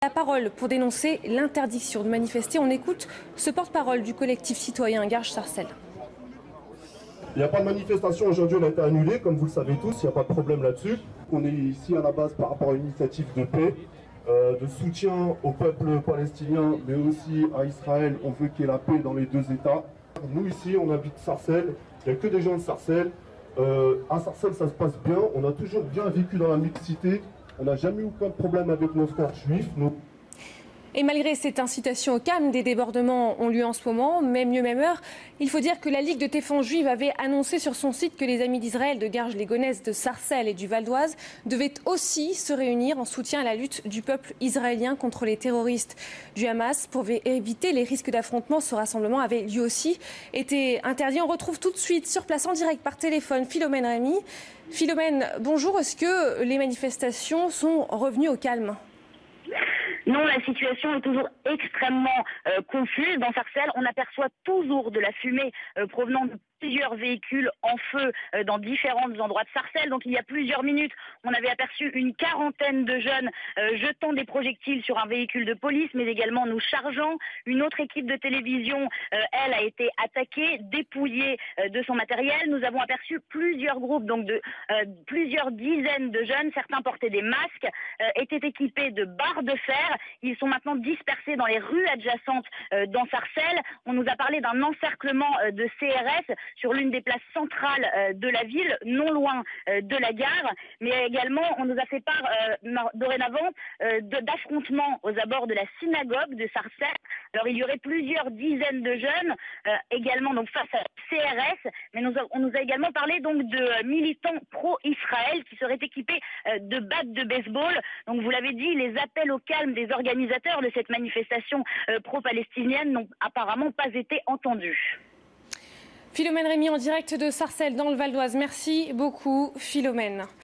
La parole pour dénoncer l'interdiction de manifester. On écoute ce porte-parole du collectif citoyen Garches-Sarcelles. Il n'y a pas de manifestation aujourd'hui, elle a été annulée, comme vous le savez tous, il n'y a pas de problème là-dessus. On est ici à la base par rapport à une initiative de paix, de soutien au peuple palestinien, mais aussi à Israël. On veut qu'il y ait la paix dans les deux États. Nous ici, on habite Sarcelles, il n'y a que des gens de Sarcelles. À Sarcelles, ça se passe bien, on a toujours bien vécu dans la mixité. On n'a jamais eu aucun problème avec nos frères juifs. Et malgré cette incitation au calme, des débordements ont lieu en ce moment, même lieu, même heure. Il faut dire que la Ligue de défense juive avait annoncé sur son site que les Amis d'Israël de Garges-les-Gonesse, de Sarcelles et du Val d'Oise devaient aussi se réunir en soutien à la lutte du peuple israélien contre les terroristes du Hamas. Pour éviter les risques d'affrontement, ce rassemblement avait lui aussi été interdit. On retrouve tout de suite sur place en direct par téléphone Philomène Rémy. Philomène, bonjour. Est-ce que les manifestations sont revenues au calme ? Non, la situation est toujours extrêmement confuse. Dans Sarcelles, on aperçoit toujours de la fumée provenant de plusieurs véhicules en feu dans différents endroits de Sarcelles. Donc il y a plusieurs minutes, on avait aperçu une quarantaine de jeunes jetant des projectiles sur un véhicule de police, mais également nous chargeant. Une autre équipe de télévision, elle, a été attaquée, dépouillée de son matériel. Nous avons aperçu plusieurs groupes, donc de plusieurs dizaines de jeunes. Certains portaient des masques, étaient équipés de barres de fer. Ils sont maintenant dispersés dans les rues adjacentes dans Sarcelles. On nous a parlé d'un encerclement de CRS sur l'une des places centrales de la ville, non loin de la gare. Mais également, on nous a fait part dorénavant d'affrontements aux abords de la synagogue de Sarcelles. Alors, il y aurait plusieurs dizaines de jeunes également donc face à CRS. Mais on nous a également parlé donc de militants pro-Israël qui seraient équipés de battes de baseball. Donc, vous l'avez dit, les appels au calme des organisateurs de cette manifestation pro-palestinienne n'ont apparemment pas été entendus. Philomène Rémy en direct de Sarcelles dans le Val d'Oise. Merci beaucoup Philomène.